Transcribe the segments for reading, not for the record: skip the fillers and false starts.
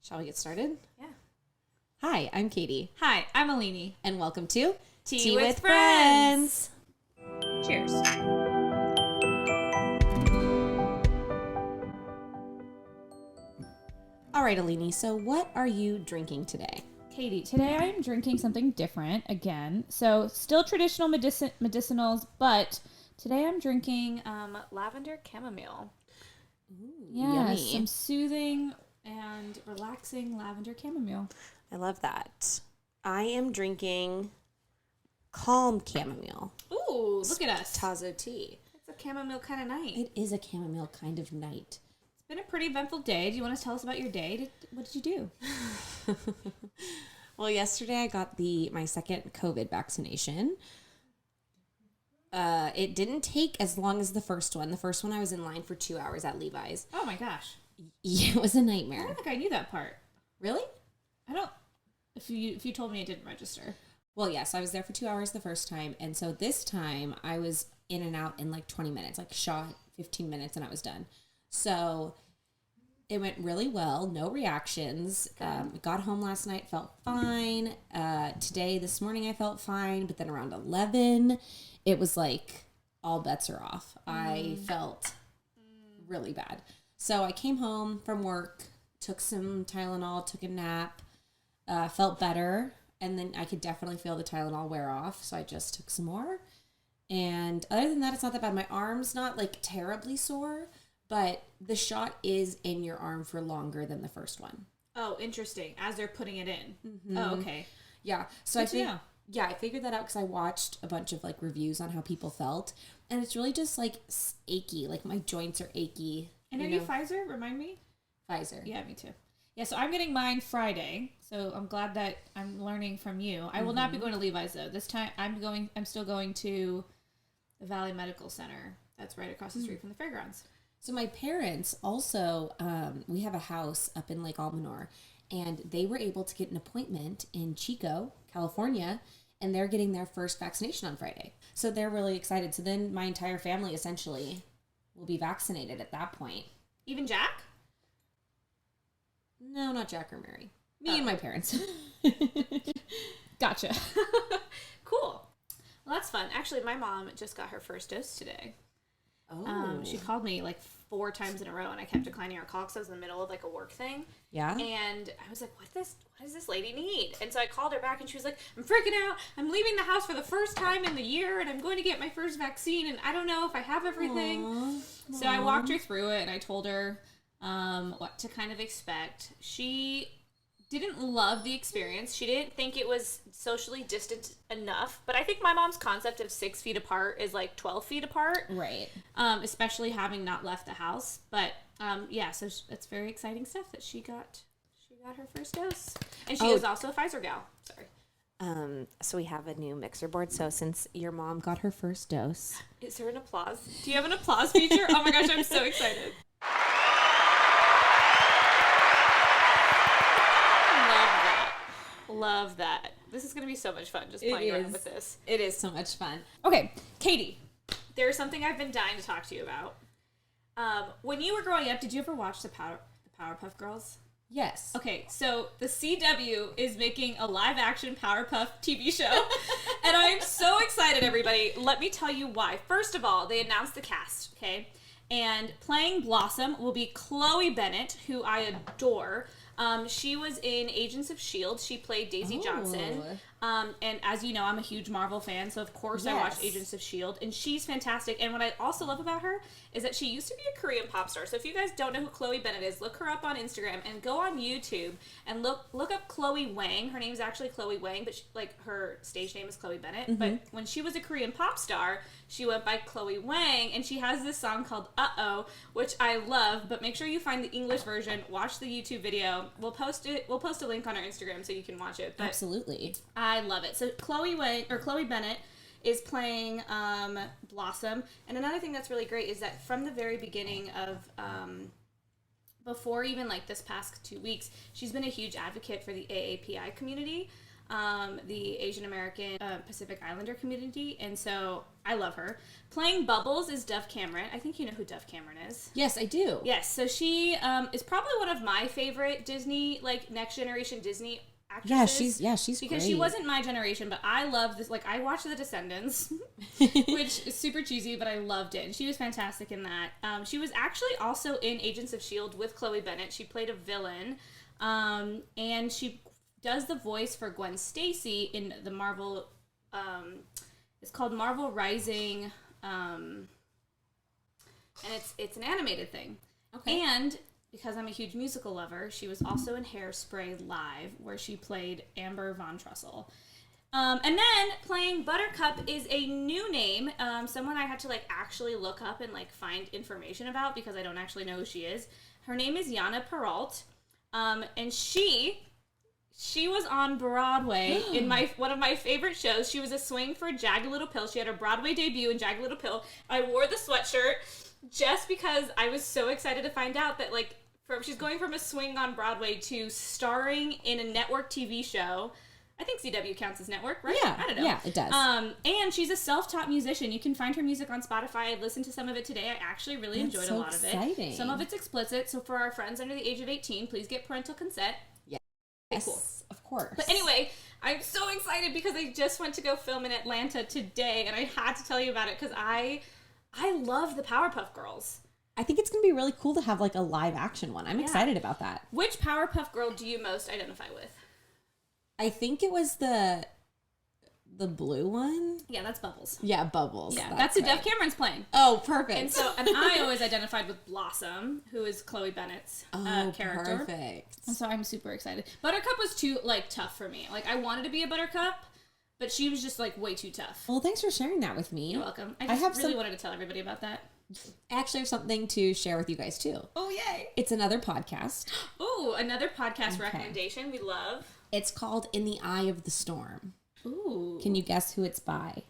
Shall we get started? Yeah. Hi, I'm Katie. Hi, I'm Alini. And welcome to Tea with Friends. Cheers. All right, Alini, so what are you drinking today? Katie, today I am drinking something different again. So still traditional medicinals, but today I'm drinking lavender chamomile. Ooh, Yeah, yummy. some soothing and relaxing lavender chamomile. I love that. I am drinking calm chamomile. Ooh, look at us. Tazo tea. It's a chamomile kind of night. It is a chamomile kind of night. It's been a pretty eventful day. Do you want to tell us about your day? What did you do? Well, yesterday I got my second COVID vaccination. It didn't take as long as the first one. The first one I was in line for 2 hours at Levi's. Oh my gosh. Yeah, it was a I nightmare. don't think I knew that part. Really? I don't. If you told me it didn't register. Well, yes, I was there for 2 hours the first time. And so this time I was in and out in like 20 minutes, like shot 15 minutes and I was done. So it went really well. No reactions. Got home last night, felt fine. This morning I felt fine. But then around 11, it was like all bets are off. I felt really bad. So I came home from work, took some Tylenol, took a nap, felt better. And then I could definitely feel the Tylenol wear off. So I just took some more. And other than that, it's not that bad. My arm's not like terribly sore, but the shot is in your arm for longer than the first one. Oh, interesting. As they're putting it in. Mm-hmm. Oh, okay. Yeah. So Good to know. Yeah, I figured that out because I watched a bunch of like reviews on how people felt. And it's really just like achy. Like my joints are achy. And are you Pfizer? Remind me? Pfizer. Yeah, me too. Yeah, so I'm getting mine Friday. So I'm glad that I'm learning from you. I will not be going to Levi's though. This time I'm still going to the Valley Medical Center. That's right across the street from the fairgrounds. So my parents also, we have a house up in Lake Almanor, and they were able to get an appointment in Chico, California, and they're getting their first vaccination on Friday. So they're really excited. So then my entire family essentially will be vaccinated at that point. Even Jack? No, not Jack or Mary. Me and my parents. Gotcha. Cool. Well, that's fun. Actually, my mom just got her first dose today. Oh. She called me like 4 times in a row, and I kept declining her call because I was in the middle of like a work thing. Yeah. And I was like, what does this lady need? And so I called her back, and she was like, I'm freaking out. I'm leaving the house for the first time in the year, and I'm going to get my first vaccine, and I don't know if I have everything. Aww. So I walked her through it, and I told her what to kind of expect. She didn't love the experience. She didn't think it was socially distant enough. But I think my mom's concept of 6 feet apart is like 12 feet apart. Right. Especially having not left the house. But yeah, so it's very exciting stuff that she got her first dose. And she is also a Pfizer gal. Sorry. So we have a new mixer board. So since your mom got her first dose. Is there an applause? Do you have an applause feature? Oh my gosh, I'm so excited. Love that. This is going to be so much fun just playing around with this. It is so much fun. Okay, Katie, there's something I've been dying to talk to you about. When you were growing up, did you ever watch the Powerpuff Girls? Yes. Okay, so the CW is making a live-action Powerpuff TV show, and I'm so excited, everybody. Let me tell you why. First of all, they announced the cast, okay? And playing Blossom will be Chloe Bennett, who I adore. She was in Agents of S.H.I.E.L.D. She played Daisy Johnson. And as you know, I'm a huge Marvel fan, so of course I watched Agents of S.H.I.E.L.D. And she's fantastic. And what I also love about her is that she used to be a Korean pop star. So if you guys don't know who Chloe Bennett is, look her up on Instagram and go on YouTube and look up Chloe Wang. Her name's actually Chloe Wang, but her stage name is Chloe Bennett. Mm-hmm. But when she was a Korean pop star, she went by Chloe Wang, and she has this song called Uh-Oh, which I love, but make sure you find the English version, watch the YouTube video. We'll post a link on our Instagram so you can watch it. But absolutely. I love it. So Chloe Bennett is playing Blossom. And another thing that's really great is that from the very beginning of before even like this past 2 weeks, she's been a huge advocate for the AAPI community. the Asian American Pacific Islander community, and so I love her. Playing Bubbles is Duff Cameron. I think you know who Duff Cameron is. Yes, I do. Yes, so she is probably one of my favorite Disney, like, next generation Disney actresses. She's because great. she wasn't my generation, but I love this. Like, I watched The Descendants, which is super cheesy, but I loved it, and she was fantastic in that. She was actually also in Agents of S.H.I.E.L.D. with Chloe Bennett. She played a villain, and she does the voice for Gwen Stacy in the Marvel, it's called Marvel Rising, and it's an animated thing. Okay. And because I'm a huge musical lover, she was also in Hairspray Live, where she played Amber Von Trussell. And then playing Buttercup is a new name, someone I had to, like, actually look up and, like, find information about because I don't actually know who she is. Her name is Jana Perrault, and she was on Broadway in one of my favorite shows. She was a swing for Jagged Little Pill. She had her Broadway debut in Jagged Little Pill. I wore the sweatshirt just because I was so excited to find out that, like, she's going from a swing on Broadway to starring in a network TV show. I think CW counts as network, right? Yeah, I don't know. Yeah, it does. And she's a self-taught musician. You can find her music on Spotify. I listened to some of it today. I actually really enjoyed a lot of it. Some of it's explicit, so for our friends under the age of 18, please get parental consent. Yes, cool. Of course. But anyway, I'm so excited because I just went to go film in Atlanta today, and I had to tell you about it because I love the Powerpuff Girls. I think it's going to be really cool to have, like, a live action one. I'm excited about that. Which Powerpuff Girl do you most identify with? I think it was the blue one. Yeah, that's Bubbles. Yeah, Bubbles. Yeah, that's who right. Duff Cameron's playing. Oh, perfect. And I always identified with Blossom, who is Chloe Bennett's character. Perfect. And so I'm super excited. Buttercup was too, like, tough for me. Like, I wanted to be a Buttercup, but she was just, like, way too tough. Well, thanks for sharing that with me. You're welcome. I really wanted to tell everybody about that. I actually have something to share with you guys, too. Oh, yay. It's another podcast. Ooh, another podcast recommendation we love. It's called In the Eye of the Storm. Ooh. Can you guess who it's by?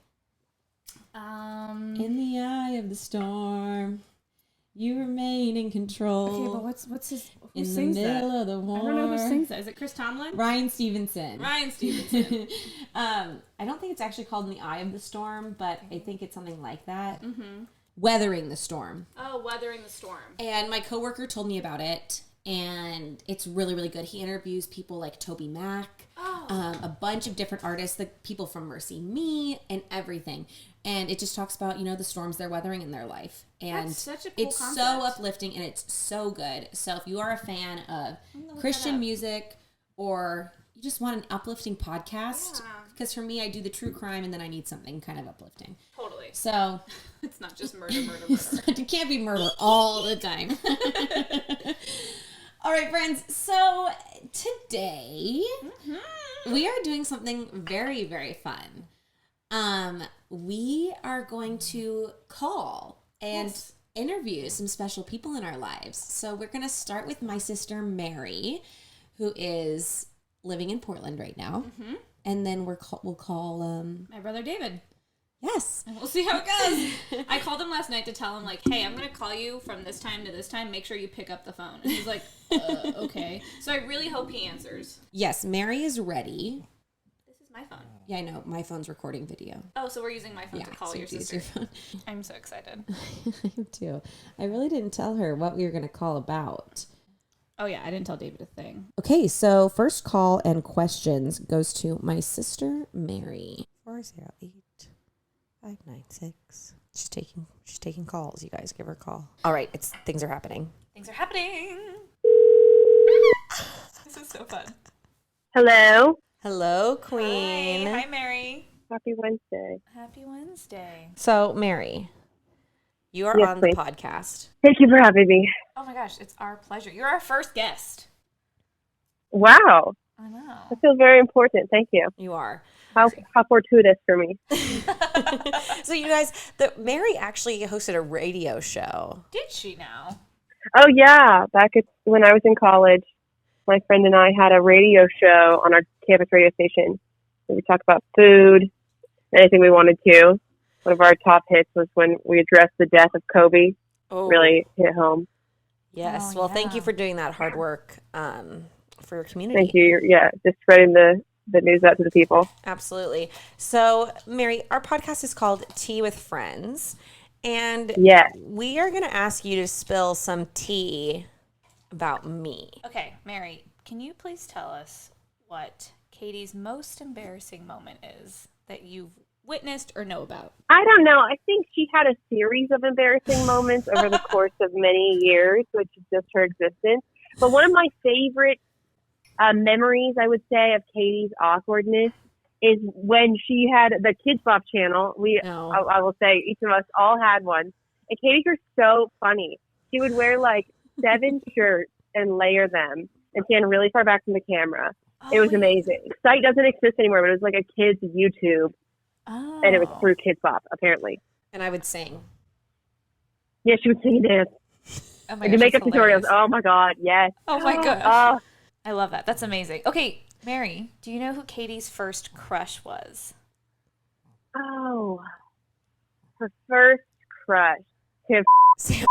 In the eye of the storm, you remain in control. Okay, but what's his... Who in sings the middle that? of the war. I don't know who sings that. Is it Chris Tomlin? Ryan Stevenson. I don't think it's actually called In the Eye of the Storm, but I think it's something like that. Mm-hmm. Weathering the Storm. Oh, Weathering the Storm. And my coworker told me about it, and it's really, really good. He interviews people like Toby Mac, a bunch of different artists, like people from Mercy Me and everything. And it just talks about, the storms they're weathering in their life. And that's such a cool it's concept. so uplifting and it's so good. So if you are a fan of Christian music or you just want an uplifting podcast, because for me, I do the true crime and then I need something kind of uplifting. Totally. So it's not just murder. It can't be murder all the time. All right, friends. So today we are doing something very, very fun. We are going to call and interview some special people in our lives. So we're going to start with my sister Mary, who is living in Portland right now. Mm-hmm. And then we'll call my brother David. Yes. And we'll see how it goes. I called him last night to tell him, like, hey, I'm going to call you from this time to this time. Make sure you pick up the phone. And he's like, okay. So I really hope he answers. Yes, Mary is ready. This is my phone. Yeah, I know. My phone's recording video. Oh, so we're using my phone to call your sister. Your phone. I'm so excited. I am too. I really didn't tell her what we were going to call about. Oh, yeah. I didn't tell David a thing. Okay, so first call and questions goes to my sister Mary. 408-596. She's taking calls. You guys give her a call. All right, things are happening. Things are happening. This is so fun. Hello. Hello, Queen. Hi, Mary. Happy Wednesday. Happy Wednesday. So, Mary, you are on the podcast. Thank you for having me. Oh my gosh, it's our pleasure. You're our first guest. Wow. I know. That feels very important. Thank you. You are. How fortuitous for me. So, you guys, Mary actually hosted a radio show. Did she now? Oh, yeah. When I was in college, my friend and I had a radio show on our campus radio station. We talk about food, anything we wanted to. One of our top hits was when we addressed the death of Kobe. Oh. Really hit home. Yes. Well, thank you for doing that hard work for your community. Thank you. Yeah, just spreading the the news out to the people. Absolutely. So, Mary, our podcast is called Tea with Friends, and we are going to ask you to spill some tea about me. Okay, Mary, can you please tell us what Katie's most embarrassing moment is that you've witnessed or know about? I don't know. I think she had a series of embarrassing moments over the course of many years, which is just her existence. But one of my favorite memories, I would say, of Katie's awkwardness is when she had the Kids Bop channel. I will say each of us all had one. And Katie was so funny. She would wear like 7 shirts and layer them and stand really far back from the camera. It was amazing. The site doesn't exist anymore, but it was like a kid's YouTube. Oh. And it was through Kids Bop, apparently. And I would sing. Yeah, she would sing and dance. Oh my and do makeup tutorials. Oh my God, yes. Oh my gosh. I love that. That's amazing. Okay, Mary, do you know who Katie's first crush was? Oh, her first crush. Sam.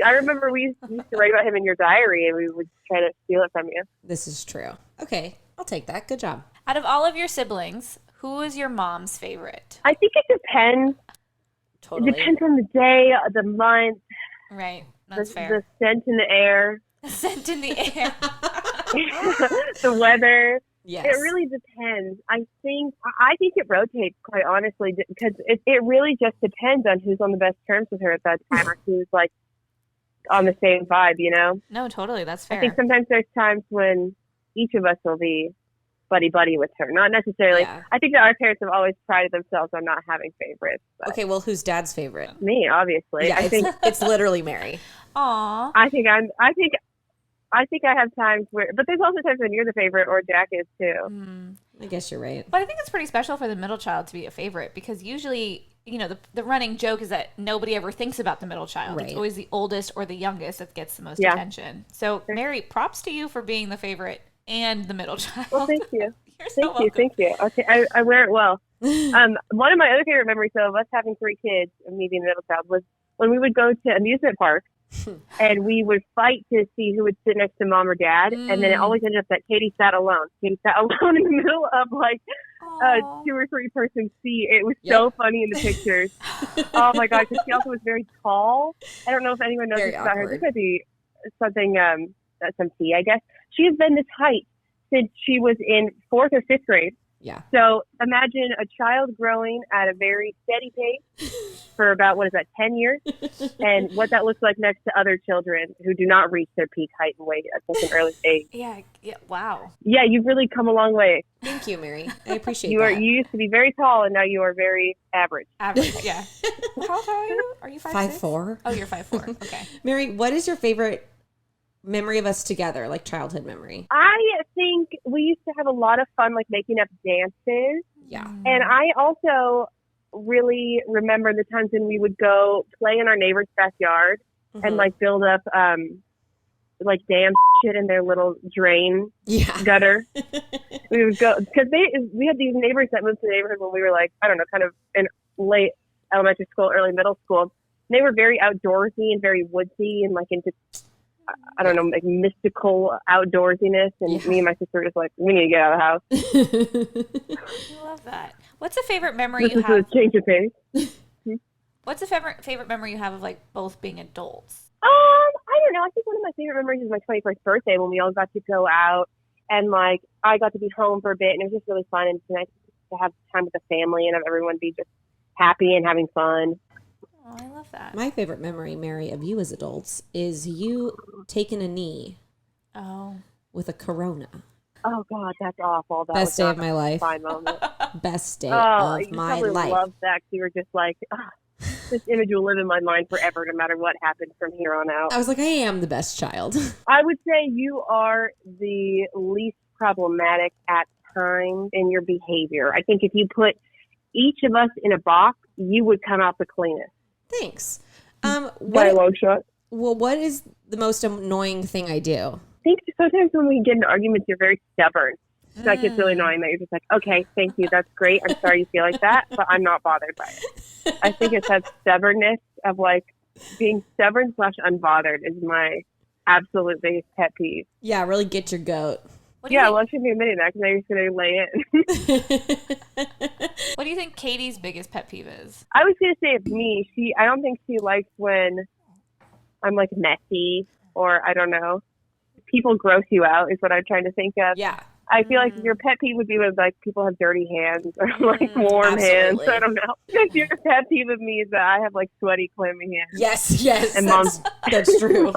I remember we used to write about him in your diary, and we would try to steal it from you. This is true. Okay, I'll take that. Good job. Out of all of your siblings, who is your mom's favorite? I think it depends. Totally. It depends on the day, the month. Right. That's fair. The scent in the air. The scent in the air. The weather. Yes. It really depends. I think it rotates, quite honestly, because it really just depends on who's on the best terms with her at that time or who's like on the same vibe, you know? No, totally. That's fair. I think sometimes there's times when each of us will be buddy with her. Not necessarily. Yeah. I think that our parents have always prided themselves on not having favorites. Okay, well, who's Dad's favorite? Me, obviously. Yeah, I think it's literally Mary. Aw. I think I have times where, but there's also times when you're the favorite or Jack is too. I guess you're right. But I think it's pretty special for the middle child to be a favorite because usually, you know, the running joke is that nobody ever thinks about the middle child. Right. It's always the oldest or the youngest that gets the most attention. So, Mary, props to you for being the favorite and the middle child. Well, thank you. Thank you. Okay, I wear it well. One of my other favorite memories of us having 3 kids and me being the middle child was when we would go to amusement parks and we would fight to see who would sit next to mom or dad, and then it always ended up that Katie sat alone. Katie sat alone in the middle of like a 2 or 3 person seat. It was so funny in the pictures. Oh my God, because she also was very tall. I don't know if anyone knows this about her. This might be something, some tea, I guess. She has been this height since she was in 4th or 5th grade. Yeah. So imagine a child growing at a very steady pace for about, 10 years? And what that looks like next to other children who do not reach their peak height and weight at such an early age. Yeah. Wow. Yeah, you've really come a long way. Thank you, Mary. I appreciate you that. You used to be very tall, and now you are very average. Average, yeah. How tall are you? Are you 5'6"? 5'4". Oh, you're 5'4". Okay. Mary, what is your favorite memory of us together, like childhood memory? I think we used to have a lot of fun, like making up dances. Yeah. And I also really remember the times when we would go play in our neighbor's backyard and like build up like dam shit in their little drain gutter. We would go because we had these neighbors that moved to the neighborhood when we were like, I don't know, kind of in late elementary school, early middle school. And they were very outdoorsy and very woodsy and like into, I don't know, like mystical outdoorsiness. And me and my sister were just like, we need to get out of the house. I love that. What's a favorite memory you have? This is a change of pace. What's a favorite memory you have of like both being adults? I don't know. I think one of my favorite memories is my 21st birthday when we all got to go out and like I got to be home for a bit and it was just really fun and it's nice to have time with the family and have everyone be just happy and having fun. Oh, I love that. My favorite memory, Mary, of you as adults is you taking a knee. Oh. With a Corona. Oh God, that's awful. That Best day of my life. Fine moment. Best day of my life. I love that. You were just like, this image will live in my mind forever, no matter what happens from here on out. I was like, I am the best child. I would say you are the least problematic at times in your behavior. I think if you put each of us in a box, you would come out the cleanest. Thanks. By a long shot. Well, what is the most annoying thing I do? I think sometimes when we get into arguments, you're very stubborn. So that gets really annoying that you're just like, okay, thank you, that's great. I'm sorry you feel like that, but I'm not bothered by it. I think it's that stubbornness of like being stubborn / unbothered is my absolute biggest pet peeve. Yeah, really get your goat. Yeah, well, I shouldn't be admitting that because now you're just going to lay in. What do you think Katie's biggest pet peeve is? I was going to say it's me. I don't think she likes when I'm like messy or I don't know. People gross you out is what I'm trying to think of. Yeah. I feel like your pet peeve would be when like people have dirty hands or like warm hands. I don't know. Your pet peeve of me is that I have like sweaty, clammy hands. Yes. And that's true.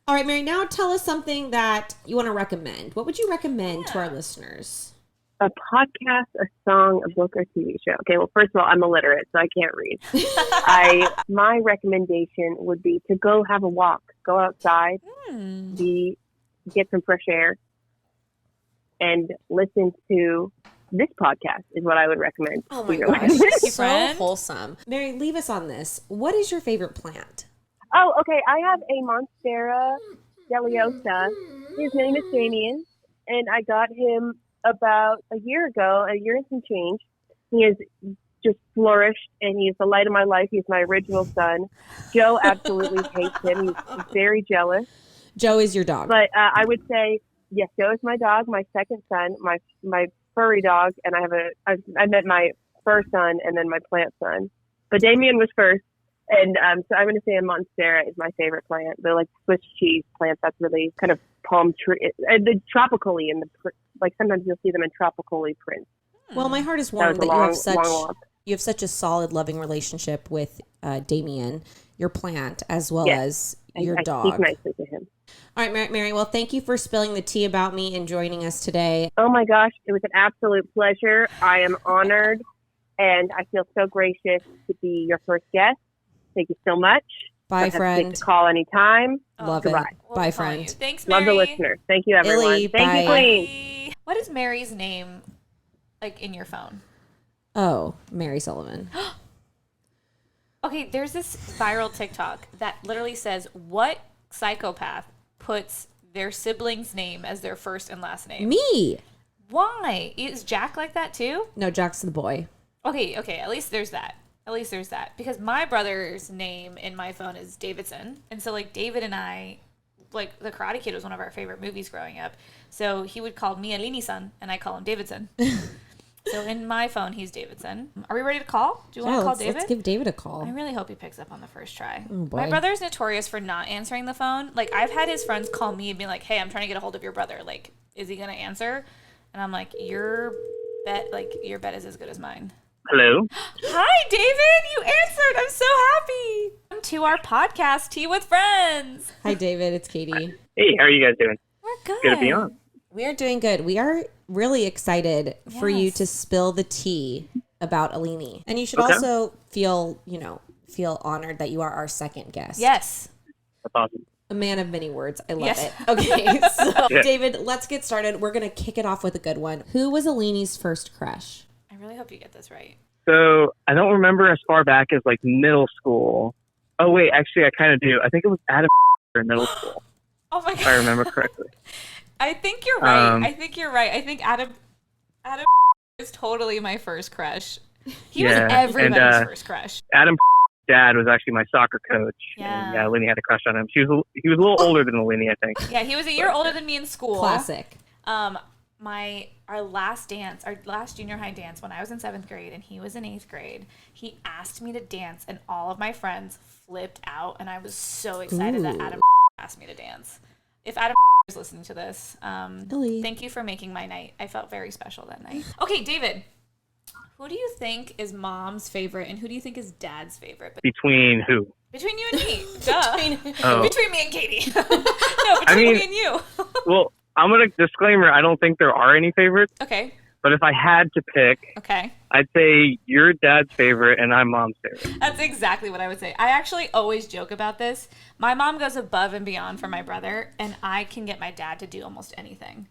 All right, Mary, now tell us something that you want to recommend. What would you recommend to our listeners? A podcast, a song, a book, or TV show. Okay, well, first of all, I'm illiterate, so I can't read. My recommendation would be to go have a walk, go outside, get some fresh air, and listen to this podcast is what I would recommend. Oh my gosh, so wholesome. Mary, leave us on this. What is your favorite plant? Oh, okay. I have a Monstera deliosa. His name is Damien, and I got him about a year and some change. He has just flourished, and he's the light of my life. He's my original son. Joe absolutely hates him. He's very jealous. Joe is your dog. But I would say, yes, Joe is my dog, my second son, my furry dog, and I met my first son and then my plant son. But Damien was first. And so I'm going to say a Monstera is my favorite plant. They're like Swiss cheese plants. That's really kind of palm tree. The tropically like sometimes you'll see them in tropically prints. Well, my heart is warmed that you have such a solid, loving relationship with Damien, your plant, as well as your dog. I speak nicely to him. All right, Mary. Well, thank you for spilling the tea about me and joining us today. Oh my gosh, it was an absolute pleasure. I am honored, and I feel so gracious to be your first guest. Thank you so much. Bye, friend. Call anytime. Love it. Bye, friend. Thanks, Mary. Love the listeners. Thank you, everyone. Illy, Thank bye. you, Queen. What is Mary's name, like, in your phone? Oh, Mary Sullivan. Okay, there's this viral TikTok that literally says, what psychopath puts their sibling's name as their first and last name? Me. Why? Is Jack like that too? No, Jack's the boy. Okay, at least there's that. Because my brother's name in my phone is Davidson. And so, like, David and I, like, The Karate Kid was one of our favorite movies growing up. So he would call me Alini-san, and I call him Davidson. So in my phone, he's Davidson. Are we ready to call? Do you want to call David? Let's give David a call. I really hope he picks up on the first try. Oh, boy. My brother's notorious for not answering the phone. Like, I've had his friends call me and be like, hey, I'm trying to get a hold of your brother. Like, is he going to answer? And I'm like, your bet is as good as mine. Hello. Hi, David. You answered. I'm so happy. Welcome to our podcast, Tea with Friends. Hi, David. It's Katie. Hey, how are you guys doing? We're good. Good to be on. We are doing good. We are really excited for you to spill the tea about Alini. And you should also feel honored that you are our second guest. Yes. That's awesome. A man of many words. I love it. Okay, so David, let's get started. We're going to kick it off with a good one. Who was Alini's first crush? I really hope you get this right. So I don't remember as far back as like middle school. Oh wait, actually I kind of do. I think it was Adam in middle school. Oh my god! If I remember correctly. I think you're right. I think Adam is totally my first crush. He was everybody's first crush. Adam's dad was actually my soccer coach. Yeah. And Alini had a crush on him. He was a little older than Alini, I think. Yeah, he was a year older than me in school. Classic. Our last junior high dance when I was in 7th grade and he was in 8th grade, he asked me to dance and all of my friends flipped out and I was so excited that Adam asked me to dance. If Adam is listening to this, thank you for making my night. I felt very special that night. Okay, David, who do you think is mom's favorite and who do you think is dad's favorite? Between who? Between you and me. Duh. Between me and Katie. No, between me and you. Well, I'm going to disclaimer, I don't think there are any favorites. Okay. But if I had to pick, I'd say you're dad's favorite and I'm mom's favorite. That's exactly what I would say. I actually always joke about this. My mom goes above and beyond for my brother, and I can get my dad to do almost anything.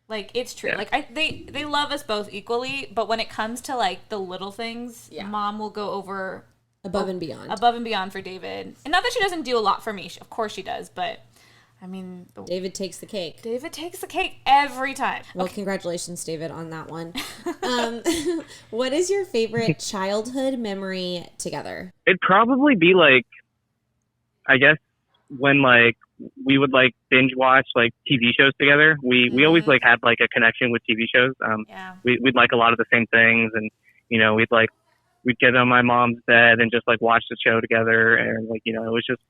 Like, it's true. Yeah. Like, they love us both equally, but when it comes to, like, the little things, mom will go over... Above and beyond. Above and beyond for David. And not that she doesn't do a lot for me. Of course she does, but... I mean... David takes the cake. David takes the cake every time. Well, congratulations, David, on that one. What is your favorite childhood memory together? It'd probably be, like, I guess, when, like, we would like binge watch like TV shows together. We always like had like a connection with TV shows. We'd like a lot of the same things, and you know, we'd get on my mom's bed and just like watch the show together, and like, you know, it was just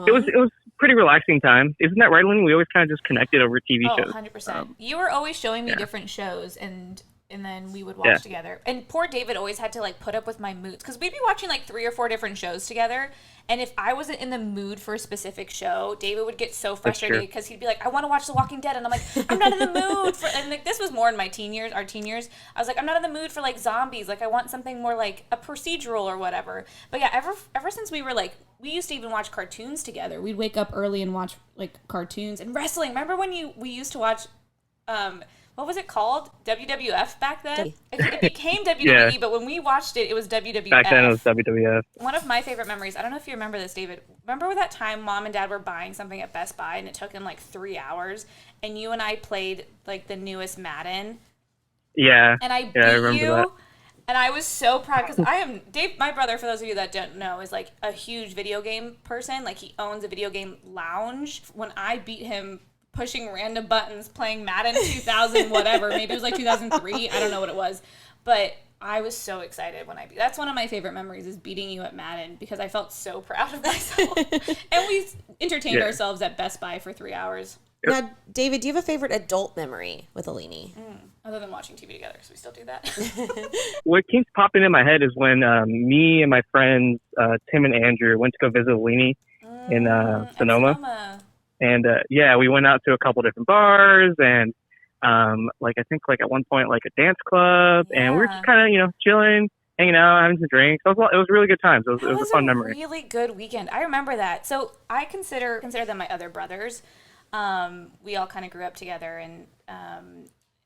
it was pretty relaxing time. Isn't that right, Lynn? We always kind of just connected over TV shows. 100%. You were always showing me different shows, and then we would watch together. And poor David always had to like put up with my moods, because we'd be watching like 3 or 4 different shows together. And if I wasn't in the mood for a specific show, David would get so frustrated because he'd be like, I want to watch The Walking Dead. And I'm like, I'm not in the mood for, and like, this was more in my our teen years. I was like, I'm not in the mood for like zombies. Like, I want something more like a procedural or whatever. But yeah, ever since we were like, we used to even watch cartoons together. We'd wake up early and watch like cartoons and wrestling. Remember when we used to watch, what was it called? WWF back then? It became WWE, but when we watched it, it was WWF. Back then it was WWF. One of my favorite memories, I don't know if you remember this, David. Remember that time Mom and Dad were buying something at Best Buy and it took them like 3 hours, and you and I played like the newest Madden? Yeah. And I beat you. That. And I was so proud, because Dave, my brother, for those of you that don't know, is like a huge video game person. Like, he owns a video game lounge. When I beat him pushing random buttons, playing Madden 2000 whatever, maybe it was like 2003, I don't know what it was, but I was so excited when that's one of my favorite memories, is beating you at Madden, because I felt so proud of myself. And we entertained ourselves at Best Buy for 3 hours. Now, David, do you have a favorite adult memory with Alini? Other than watching TV together, because we still do that. What keeps popping in my head is when me and my friends, Tim and Andrew, went to go visit Alini in Sonoma. And we went out to a couple different bars, and like I think like at one point like a dance club, and we were just kind of, you know, chilling, hanging out, having some drinks. It was a really good time. So it was a fun memory. Really good weekend. I remember that. So I consider them my other brothers. We all kind of grew up together, and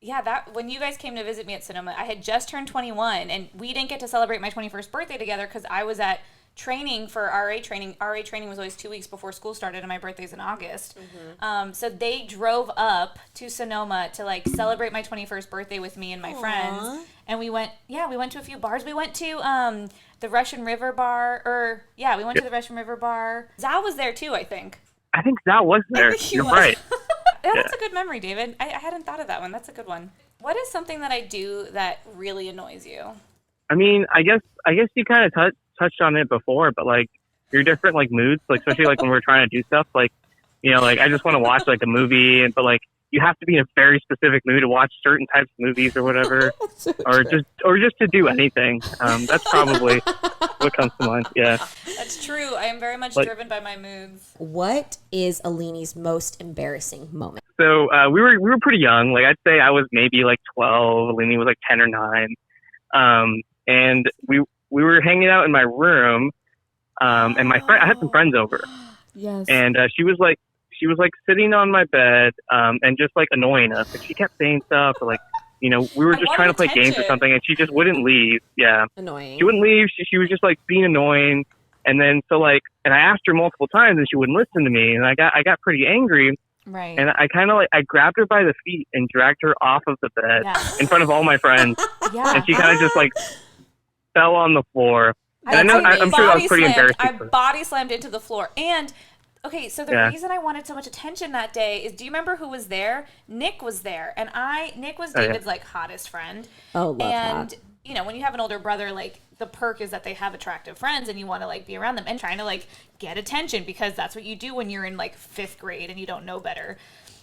that when you guys came to visit me at Sonoma, I had just turned 21, and we didn't get to celebrate my 21st birthday together because I was at training for RA training. RA training was always 2 weeks before school started, and my birthday's in August. So they drove up to Sonoma to like celebrate my 21st birthday with me and my friends. And we went to a few bars. We went to the Russian River bar, to the Russian River bar. Zal was there too, I think. I think Zal was there. You're right. That's a good memory, David. I hadn't thought of that one. That's a good one. What is something that I do that really annoys you? I mean, I guess you kind of touched on it before, but like your different like moods, like especially like when we're trying to do stuff, like, you know, like I just want to watch like a movie, but like you have to be in a very specific mood to watch certain types of movies or whatever, or just to do anything. That's probably what comes to mind. Yeah, that's true. I am very much driven by my moods. What is Alini's most embarrassing moment? So we were pretty young. Like I'd say I was maybe like 12. Alini was like 10 or 9. And we were hanging out in my room, and my friend, I had some friends over. Yes. And she was like sitting on my bed, and just like annoying us. Like she kept saying stuff, or like, you know, we were just trying to play games or something, and she just wouldn't leave. Yeah. Annoying. She wouldn't leave. She was just like being annoying. And then and I asked her multiple times, and she wouldn't listen to me. And I got pretty angry. Right. And I kind of I grabbed her by the feet and dragged her off of the bed in front of all my friends. And she kind of just like fell on the floor. And I'm sure that was pretty embarrassing. I body slammed into the floor. And okay, so the reason I wanted so much attention that day is, do you remember who was there? Nick was there, and Nick was David's like hottest friend. Oh, love and that. You know, when you have an older brother, like the perk is that they have attractive friends, and you want to like be around them and trying to like get attention, because that's what you do when you're in like 5th grade and you don't know better.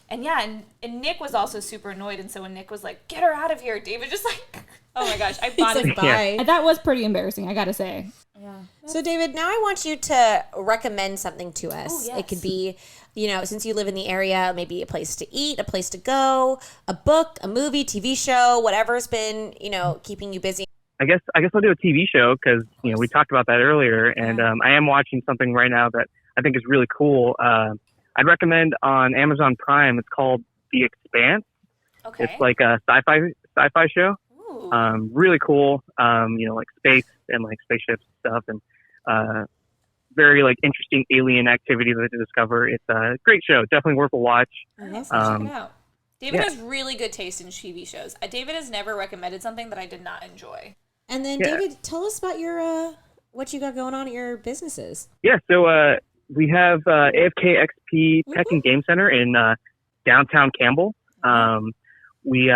And and Nick was also super annoyed, and so when Nick was like, "Get her out of here," David just like, oh my gosh, I bought it. Bye. That was pretty embarrassing, I gotta say. Yeah. So David, now I want you to recommend something to us. Oh, yes. It could be, you know, since you live in the area, maybe a place to eat, a place to go, a book, a movie, TV show, whatever's been, you know, keeping you busy. I guess I'll do a TV show, because, you know, we talked about that earlier, and I am watching something right now that I think is really cool. I'd recommend on Amazon Prime. It's called The Expanse. Okay. It's like a sci-fi show. Ooh. Really cool. You know, like space and like spaceships and stuff, and very like interesting alien activity that they discover. It's a great show. Definitely worth a watch. Yes, check it out. David has really good taste in TV shows. David has never recommended something that I did not enjoy. And then David, tell us about your what you got going on at your businesses. Yeah, so We have AFK XP Tech and Game Center in downtown Campbell. We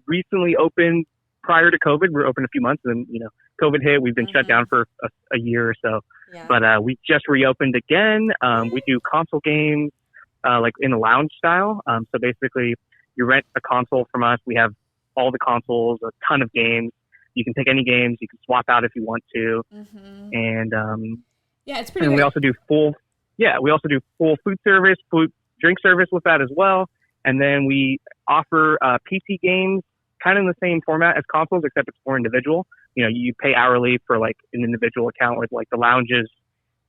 recently opened prior to COVID. We were open a few months, and then COVID hit. We've been shut down for a year or so. Yeah. But we just reopened again. We do console games like in a lounge style. So basically, you rent a console from us. We have all the consoles, a ton of games. You can pick any games. You can swap out if you want to. And it's pretty. And great. we also do full food service, food drink service with that as well. And then we offer PC games, kind of in the same format as consoles, except it's more individual. You pay hourly for like an individual account, with like the lounges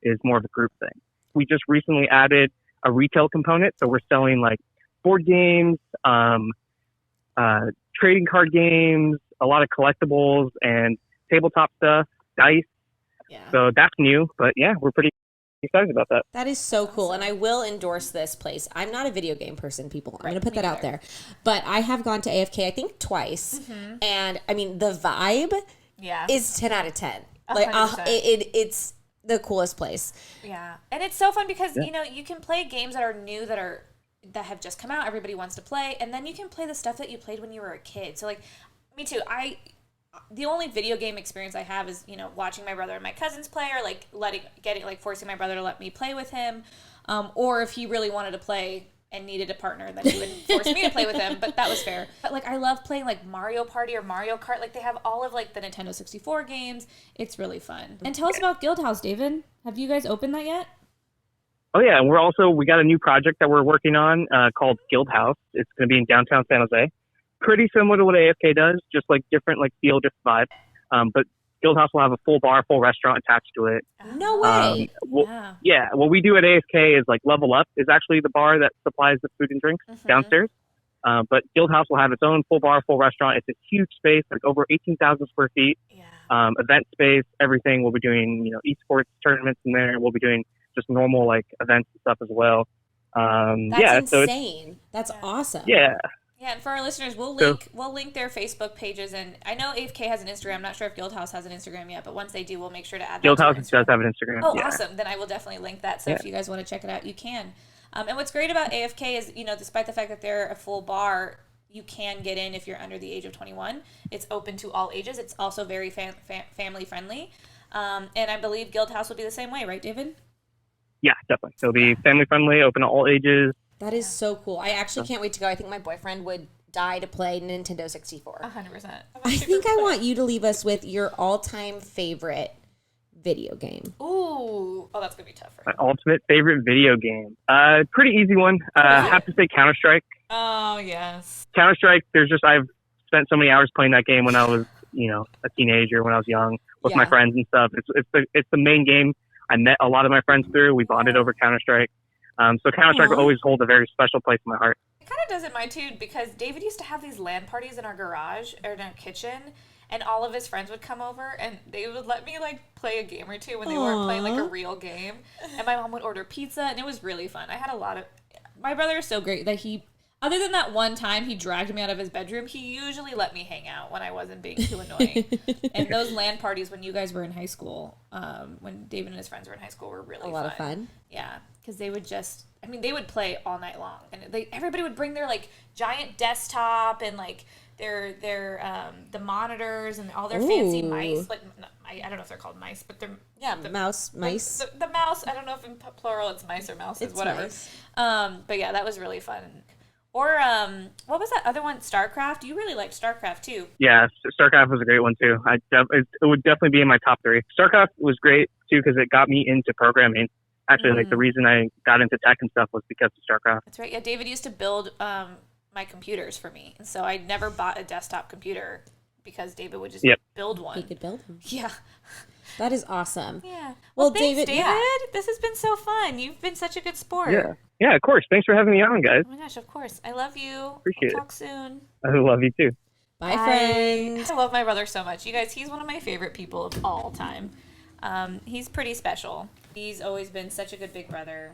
is more of a group thing. We just recently added a retail component, so we're selling like board games, trading card games, a lot of collectibles and tabletop stuff, dice. Yeah. So that's new, but yeah, we're pretty excited about that. That is so cool, and I will endorse this place. I'm not a video game person, people. I'm going to put that out there. But I have gone to AFK, I think, twice, and I mean, the vibe is 10 out of 10. Like, it's the coolest place. Yeah, and it's so fun because you can play games that are new, that have just come out. Everybody wants to play, and then you can play the stuff that you played when you were a kid. So like, me too. The only video game experience I have is, watching my brother and my cousins play, or like forcing my brother to let me play with him. Or if he really wanted to play and needed a partner, then he would force me to play with him, but that was fair. But like, I love playing like Mario Party or Mario Kart. Like, they have all of like the Nintendo 64 games. It's really fun. And tell us about Guildhouse, David. Have you guys opened that yet? Oh yeah, and we got a new project that we're working on called Guildhouse. It's going to be in downtown San Jose. Pretty similar to what AFK does, just like different like feel, different vibe. But Guildhouse will have a full bar, full restaurant attached to it. No way. What we do at AFK is like Level Up is actually the bar that supplies the food and drinks downstairs. But Guildhouse will have its own full bar, full restaurant. It's a huge space, like over 18,000 square feet. Yeah. Event space, everything. We'll be doing esports tournaments in there. We'll be doing just normal like events and stuff as well. That's insane. That's awesome. Yeah. Yeah, and for our listeners, we'll link their Facebook pages, and I know AFK has an Instagram. I'm not sure if Guildhouse has an Instagram yet, but once they do, we'll make sure to add that. Guildhouse does have an Instagram. Oh, awesome! Then I will definitely link that. So if you guys want to check it out, you can. And what's great about AFK is, despite the fact that they're a full bar, you can get in if you're under the age of 21. It's open to all ages. It's also very family friendly, and I believe Guildhouse will be the same way, right, David? Yeah, definitely. It'll be family friendly, open to all ages. That is so cool. I actually can't wait to go. I think my boyfriend would die to play Nintendo 64. 100%. I think I want you to leave us with your all-time favorite video game. Ooh. Oh, that's going to be tough. My ultimate favorite video game. Pretty easy one. I have to say Counter-Strike. Oh, yes. Counter-Strike, I've spent so many hours playing that game when I was, a teenager, when I was young, with my friends and stuff. It's the main game I met a lot of my friends through. We bonded over Counter-Strike. So Counter-Strike will always hold a very special place in my heart. It kind of does in mine too, because David used to have these LAN parties in our garage or in our kitchen, and all of his friends would come over, and they would let me like play a game or two when they weren't playing like a real game. And my mom would order pizza, and it was really fun. I had my brother is so great that other than that one time he dragged me out of his bedroom, he usually let me hang out when I wasn't being too annoying. And those LAN parties when you guys were in high school, when David and his friends were in high school, were really fun. A lot of fun. Yeah, because they would they would play all night long, and everybody would bring their like giant desktop and like their the monitors and all their fancy mice. Like, I don't know if they're called mice, but they're mice. The mouse. I don't know if in plural it's mice or mouses, whatever. Mice. But yeah, that was really fun. Or what was that other one? StarCraft. You really liked StarCraft too. Yeah, StarCraft was a great one too. It would definitely be in my top 3. StarCraft was great too because it got me into programming. Actually, like the reason I got into tech and stuff was because of StarCraft. That's right. Yeah, David used to build my computers for me, and so I never bought a desktop computer because David would just build one. He could build them. Yeah. That is awesome. Yeah. Well, thanks, David, this has been so fun. You've been such a good sport. Yeah. Yeah, of course. Thanks for having me on, guys. Oh my gosh, of course. I love you. Appreciate We'll talk soon. I love you too. Bye, friends. I love my brother so much. You guys, he's one of my favorite people of all time. He's pretty special. He's always been such a good big brother,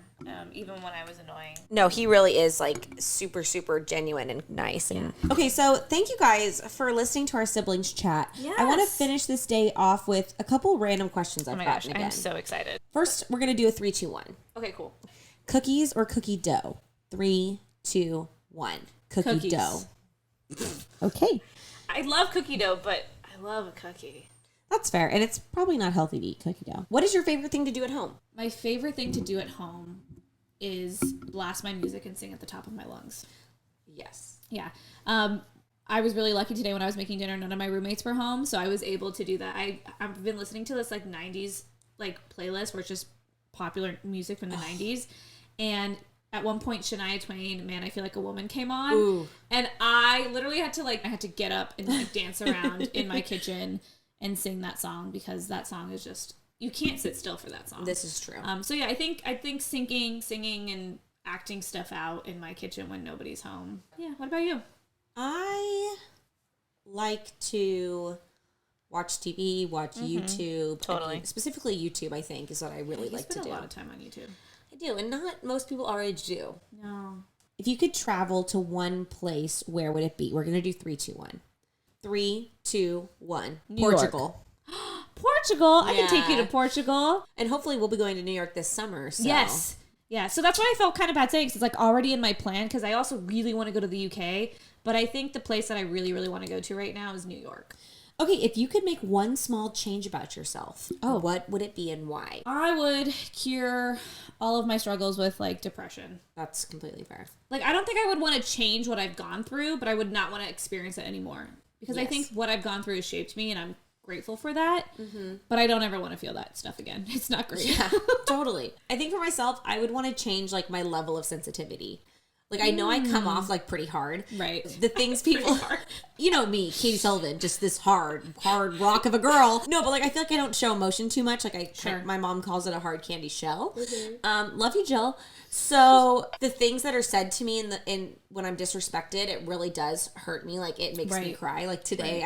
even when I was annoying. No, he really is like super, super genuine and nice. And okay, so thank you guys for listening to our siblings chat. Yes. I want to finish this day off with a couple random questions I've gotten again. I'm so excited. First, we're gonna do a 3, 2, 1. Okay, cool. Cookies or cookie dough? 3, 2, 1. Cookie dough. Okay. I love cookie dough, but I love a cookie. That's fair. And it's probably not healthy to eat cookie dough. What is your favorite thing to do at home? My favorite thing to do at home is blast my music and sing at the top of my lungs. Yes. Yeah. I was really lucky today when I was making dinner. None of my roommates were home, so I was able to do that. I've been listening to this like 90s like playlist where it's just popular music from the 90s. And at one point, Shania Twain, Man, I Feel Like a Woman came on. Ooh. And I literally had to get up and like dance around in my kitchen and sing that song because that song is just, you can't sit still for that song. This is true. So yeah, I think singing and acting stuff out in my kitchen when nobody's home. Yeah. What about you? I like to watch TV, watch YouTube. Totally. Specifically YouTube, I think, is what I really like to do. I spend a lot of time on YouTube. I do, and not most people our age do. No. If you could travel to one place, where would it be? We're going to do 3, 2, 1. 3, 2, 1. Portugal. Portugal? I can take you to Portugal. And hopefully we'll be going to New York this summer. So. Yes. Yeah, so that's why I felt kind of bad saying, because it's like already in my plan, because I also really want to go to the UK, but I think the place that I really, really want to go to right now is New York. Okay, if you could make one small change about yourself, what would it be and why? I would cure all of my struggles with, like, depression. That's completely fair. Like, I don't think I would want to change what I've gone through, but I would not want to experience it anymore. Because I think what I've gone through has shaped me, and I'm grateful for that. Mm-hmm. But I don't ever want to feel that stuff again. It's not great. Yeah, totally. I think for myself, I would want to change, like, my level of sensitivity. Like, I know I come off, like, pretty hard. Right. The things people... You know me, Katie Sullivan, just this hard rock of a girl. No, but, like, I feel like I don't show emotion too much. Like, my mom calls it a hard candy shell. Mm-hmm. Love you, Jill. So, the things that are said to me when I'm disrespected, it really does hurt me. Like, it makes me cry. Like, today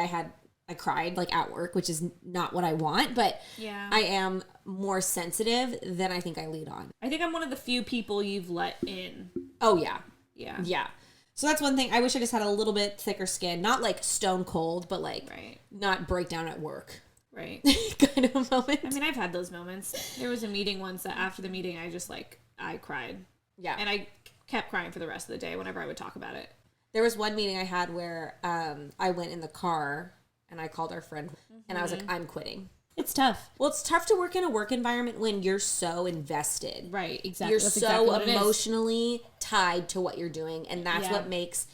I cried, like, at work, which is not what I want, but I am more sensitive than I think I lead on. I think I'm one of the few people you've let in. Oh, yeah. Yeah. Yeah. So that's one thing. I wish I just had a little bit thicker skin. Not, like, stone cold, but, like, not break down at work. Right. Kind of moment. I mean, I've had those moments. There was a meeting once that after the meeting, I just, like, I cried. Yeah. And I kept crying for the rest of the day whenever I would talk about it. There was one meeting I had where I went in the car and I called our friend and I was like, I'm quitting. It's tough. Well, it's tough to work in a work environment when you're so invested. Right, exactly. You're that's so exactly emotionally tied to what you're doing, and that's what makes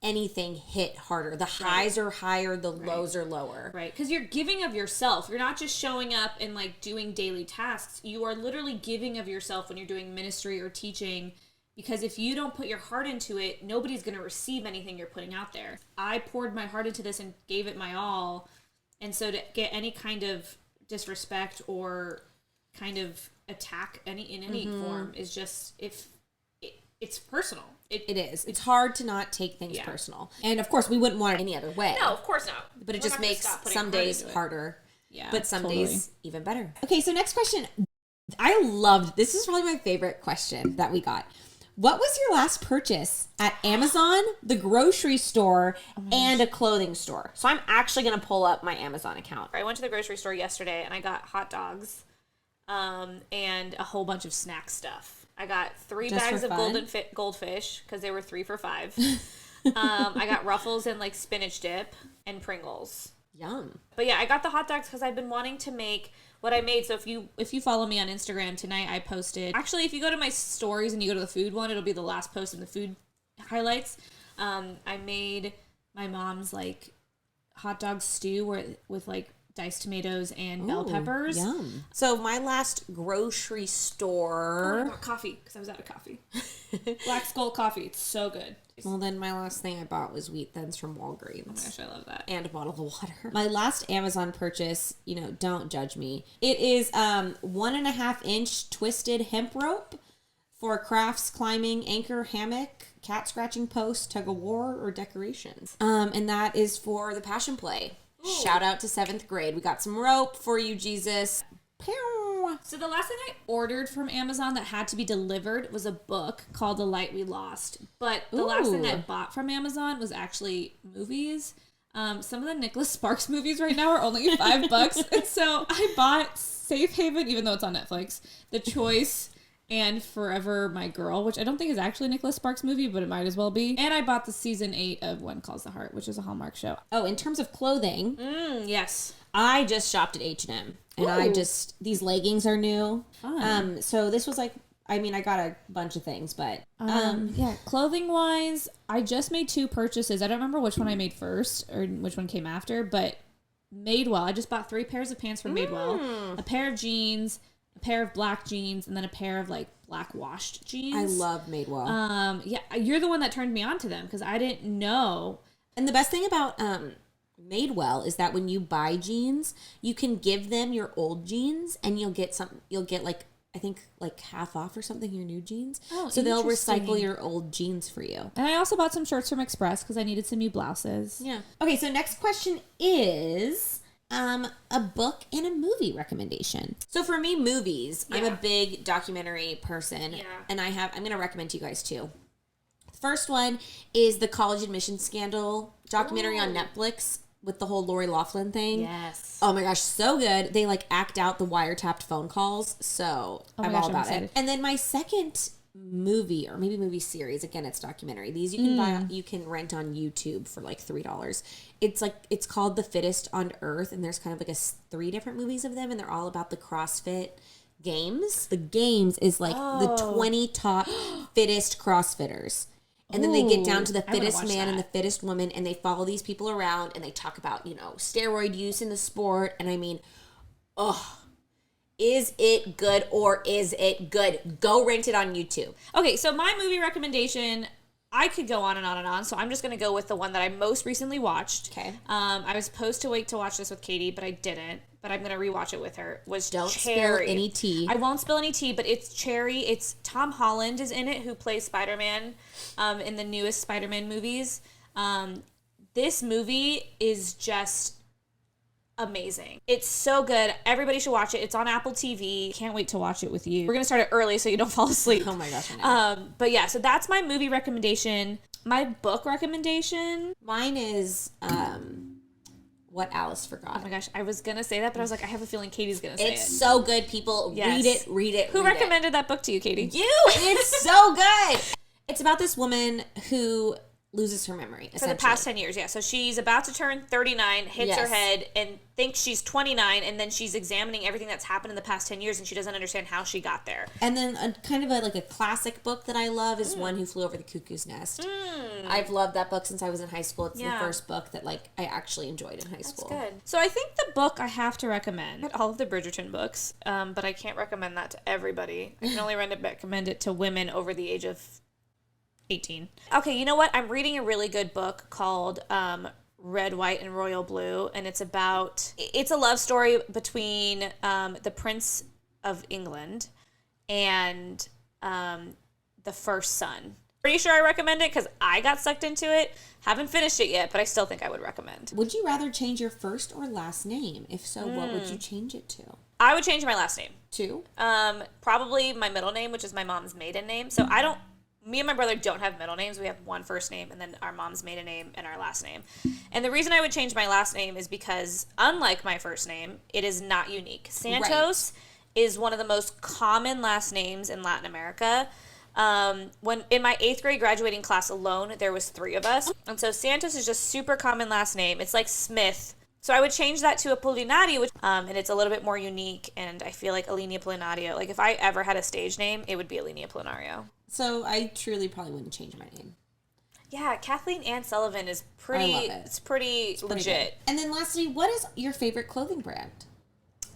anything hit harder. The highs are higher, the lows are lower. Right, because you're giving of yourself. You're not just showing up and, like, doing daily tasks. You are literally giving of yourself when you're doing ministry or teaching, because if you don't put your heart into it, nobody's going to receive anything you're putting out there. I poured my heart into this and gave it my all, and so to get any kind of disrespect or kind of attack in any form is just, it's personal. It is. It's hard to not take things personal. And of course, we wouldn't want it any other way. No, of course not. But it just makes some days harder. Yeah. But some days even better. Okay, so next question. I loved, this is probably my favorite question that we got. What was your last purchase at Amazon, the grocery store, and a clothing store? So I'm actually going to pull up my Amazon account. I went to the grocery store yesterday and I got hot dogs and a whole bunch of snack stuff. I got 3 bags of goldfish because they were 3 for $5. I got Ruffles and, like, spinach dip and Pringles. Yum. But yeah, I got the hot dogs because I've been wanting to make what I made. So if you follow me on Instagram tonight, I posted. Actually, if you go to my stories and you go to the food one, it'll be the last post in the food highlights. I made my mom's, like, hot dog stew with like diced tomatoes and bell peppers. Yum. So my last grocery store. I got coffee because I was out of coffee. Black Skull coffee. It's so good. Well, then my last thing I bought was Wheat Thins from Walgreens. Oh my gosh, I love that. And a bottle of water. My last Amazon purchase, don't judge me. It is 1.5 inch twisted hemp rope for crafts, climbing, anchor, hammock, cat scratching post, tug of war, or decorations. And that is for the Passion Play. Ooh. Shout out to 7th grade. We got some rope for you, Jesus. Pew. So the last thing I ordered from Amazon that had to be delivered was a book called The Light We Lost. But the last thing I bought from Amazon was actually movies. Some of the Nicholas Sparks movies right now are only $5. And so I bought Safe Haven, even though it's on Netflix, The Choice, and Forever My Girl, which I don't think is actually a Nicholas Sparks movie, but it might as well be. And I bought the season 8 of One Calls the Heart, which is a Hallmark show. Oh, in terms of clothing, Yes. I just shopped at H&M, and these leggings are new. Fun. So this was like, I mean, I got a bunch of things, but yeah, clothing wise, I just made 2 purchases. I don't remember which one I made first or which one came after, but Madewell, I just bought 3 pairs of pants from Madewell, a pair of jeans, a pair of black jeans, and then a pair of like black washed jeans. I love Madewell. Yeah, you're the one that turned me on to them because I didn't know. And the best thing about Madewell is that when you buy jeans, you can give them your old jeans, and you'll get like, I think like half off or something, your new jeans. Oh, so they'll recycle your old jeans for you. And I also bought some shirts from Express because I needed some new blouses. Yeah. Okay, so next question is a book and a movie recommendation. So for me, movies, I'm a big documentary person, and I'm going to recommend to you guys too. The first one is the college admission scandal documentary on Netflix with the whole Lori Loughlin thing. Yes. Oh my gosh, so good. They like act out the wiretapped phone calls, so I'm all about it. And then my second movie, or maybe movie series, again, it's documentary. These you can buy, you can rent on YouTube for like $3. It's called The Fittest on Earth, and there's kind of like 3 different movies of them, and they're all about the CrossFit games. The games is like the 20 top fittest CrossFitters. And then they get down to the fittest man and the fittest woman, and they follow these people around, and they talk about, steroid use in the sport. And I mean, is it good or is it good? Go rent it on YouTube. Okay, so my movie recommendation, I could go on and on and on, so I'm just going to go with the one that I most recently watched. Okay. I was supposed to wait to watch this with Katie, but I didn't. But I'm going to rewatch it with her. Don't Cherry. Spill any tea. I won't spill any tea, but it's Cherry. It's Tom Holland is in it, who plays Spider-Man in the newest Spider-Man movies. This movie is just amazing. It's so good. Everybody should watch it. It's on Apple TV. Can't wait to watch it with you. We're going to start it early so you don't fall asleep. Oh my gosh, I know. But yeah, so that's my movie recommendation. My book recommendation. Mine is What Alice Forgot. Oh my gosh, I was going to say that, but I was like, I have a feeling Katie's going to say it. It's so good, people. Yes. Read it. Who recommended that book to you, Katie? You! It's so good! It's about this woman who loses her memory, for the past 10 years, yeah. So she's about to turn 39, hits her head, and thinks she's 29, and then she's examining everything that's happened in the past 10 years, and she doesn't understand how she got there. And then a classic book that I love is One Who Flew Over the Cuckoo's Nest. I've loved that book since I was in high school. It's the first book that I actually enjoyed in high school. That's good. So I think the book I have to recommend, all of the Bridgerton books, but I can't recommend that to everybody. I can only recommend it to women over the age of 18. Okay, you know what? I'm reading a really good book called Red, White, and Royal Blue, and it's a love story between the Prince of England and the first son. Pretty sure I recommend it because I got sucked into it. Haven't finished it yet, but I still think I would recommend. Would you rather change your first or last name? If so, what would you change it to? I would change my last name. To? Probably my middle name, which is my mom's maiden name. So me and my brother don't have middle names. We have one first name and then our mom's maiden name and our last name. And the reason I would change my last name is because, unlike my first name, it is not unique. Santos is one of the most common last names in Latin America. When in my 8th grade graduating class alone, there was 3 of us. And so Santos is just super common last name. It's like Smith. So I would change that to Apollinario, which, and it's a little bit more unique. And I feel like Alini Apollinario, like if I ever had a stage name, it would be Alini Apollinario. So I truly probably wouldn't change my name. Yeah, Kathleen Ann Sullivan is pretty. I love it. It's pretty legit. And then lastly, what is your favorite clothing brand?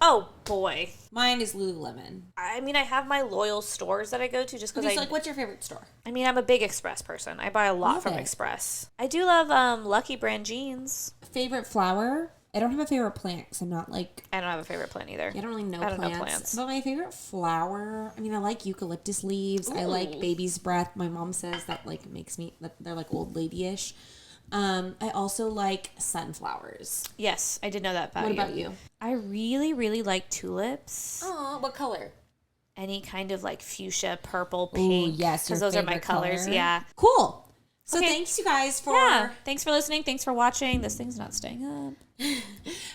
Oh boy, mine is Lululemon. I mean, I have my loyal stores that I go to just because what's your favorite store? I mean, I'm a big Express person. I buy a lot from Express. I do love Lucky Brand jeans. Favorite flower? I don't have a favorite plant because I'm not like... I don't have a favorite plant either. I don't really know plants. But my favorite flower... I mean, I like eucalyptus leaves. Ooh. I like baby's breath. My mom says that makes me... They're old lady-ish. I also like sunflowers. Yes, I did know that about you. What about you? I really, really like tulips. Oh, what color? Any kind of like fuchsia, purple, pink. Ooh, yes, because those are my colors. color. Yeah. Cool. So Okay. thanks you guys for... Yeah. Thanks for listening. Thanks for watching. This thing's not staying up.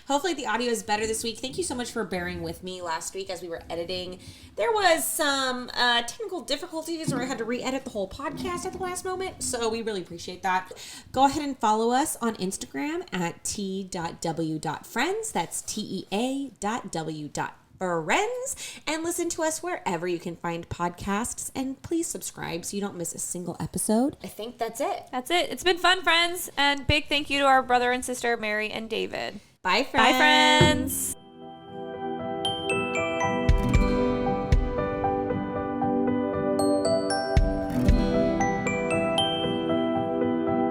Hopefully the audio is better this week. Thank you so much for bearing with me last week as we were editing. There was some technical difficulties where I had to re-edit the whole podcast at the last moment, so we really appreciate that. Go ahead and follow us on Instagram at t.w.friends. That's tea.w.friends. And listen to us wherever you can find podcasts. And please subscribe so you don't miss a single episode. I think that's it. That's it. It's been fun, friends. And big thank you to our brother and sister, Mary and David. Bye, friends. Bye, friends.